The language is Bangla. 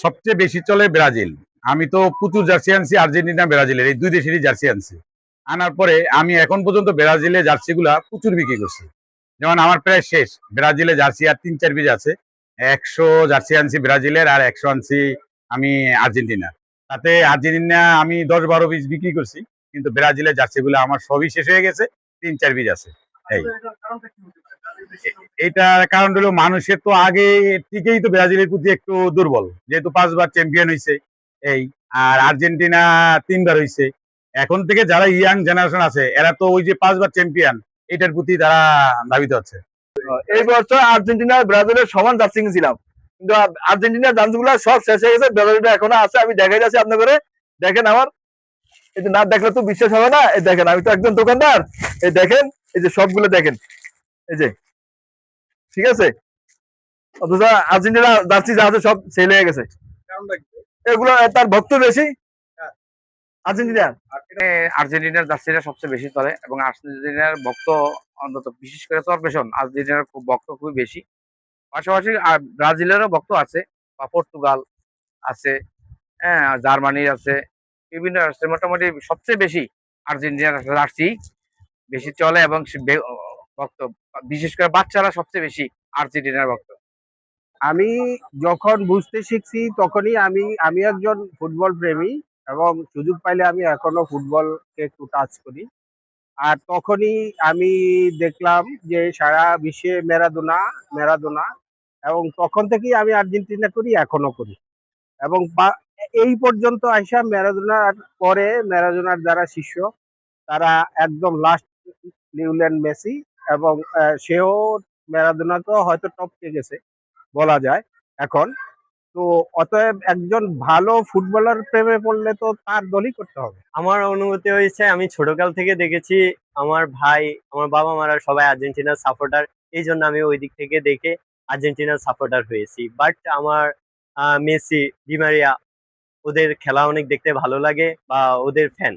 সবচেয়ে বেশি চলে ব্রাজিল। আমি তো প্রচুর জার্সি আনছি আর্জেন্টিনা ব্রাজিলের, এই দুই দেশেরই জার্সি আনছি। আনার পরে আমি এখন পর্যন্ত ব্রাজিলের জার্সিগুলা প্রচুর বিক্রি করছি। যেমন আমার প্রায় শেষ, ব্রাজিলে জার্সি আর ৩-৪ পিস আছে। ১০০ জার্সি আনছি ব্রাজিলের আর ১০০ আনছি আমি আর্জেন্টিনার। তাতে আর্জেন্টিনা আমি ১০-১২ পিস বিক্রি করছি, কিন্তু ব্রাজিলের জার্সিগুলো আমার সবই শেষ হয়ে গেছে, ৩-৪ পিস আছে। এই এটার কারণ হলো মানুষের তো আগে থেকেই তো ব্রাজিলের প্রতি একটু দুর্বল, যেহেতু ৫ বার চ্যাম্পিয়ন হয়েছে। এই আর আর্জেন্টিনা ৩ বার হয়েছে। এখন থেকে যারা ইয়াং জেনারেশন আছে এরা তো ওই যে ৫ বার চ্যাম্পিয়ন, এটার প্রতি তারা ধাবিত হচ্ছে। এই বছর আর্জেন্টিনা ব্রাজিলের সমান জার্সি ছিলাম, কিন্তু আর্জেন্টিনার জার্সি গুলা সব শেষ হয়ে গেছে, ব্রাজিলটা এখনো আছে। আমি দেখাই যাচ্ছি আপনার করে, দেখেন আমার এই যে না দেখলে তো বিশ্বাস হবে না। এই দেখেন, আমি তো একজন দোকানদার। এই দেখেন, এই যে সবগুলো দেখেন, এই যে ঠিক আছে। অথচ আর্জেন্টিনা জার্সি যা আছে সব সেল হয়ে গেছে। এগুলো তার ভক্ত বেশি আর্জেন্টিনা। আর্জেন্টিনার জার্সিটা সবচেয়ে বেশি চলে এবং আর্জেন্টিনার ভক্ত অন্তত বিশেষ করে চরপেশন আর্জেন্টিনার খুব ভক্ত খুবই বেশি। পাশাপাশি ব্রাজিলেরও ভক্ত আছে বা পর্তুগাল আছে, হ্যাঁ জার্মানির আছে, বিভিন্ন রাষ্ট্রের মোটামুটি সবচেয়ে বেশি আর্জেন্টিনার জার্সি বেশি চলে এবং ভক্ত বিশেষ করে বাচ্চারা সবচেয়ে বেশি আর্জেন্টিনার ভক্ত। আমি যখন বুঝতে শিখছি তখনই আমি একজন ফুটবল প্রেমী, এবং সুযোগ পাইলে আমি এখনো ফুটবলকে একটু টাচ করি। আর তখনই আমি দেখলাম যে সারা বিশ্বে ম্যারাডোনা ম্যারাডোনা, এবং তখন থেকেই আমি আর্জেন্টিনা করি, এখনো করি। এবং এই পর্যন্ত আইসা ম্যারাডোনার পরে ম্যারাডোনার যারা শিষ্য তারা একদম লাস্ট লিওনেল মেসি, এবং সেও ম্যারাডোনাকেও হয়তো টপকে গেছে বলা যায় এখন। তো অতএব একজন ভালো ফুটবলার প্রেমে পড়লে তো তার দলই করতে হবে। আমার অনুভূতি হয়েছে, আমি ছোটকাল থেকে দেখেছি আমার ভাই, আমার বাবা মারা সবাই আর্জেন্টিনার সাপোর্টার। এই জন্য আমি ওই দিক থেকে দেখে আর্জেন্টিনার সাপোর্টার হয়েছি। বাট আমার মেসি, ডি মারিয়া, ওদের খেলা অনেক দেখতে ভালো লাগে বা ওদের ফ্যান।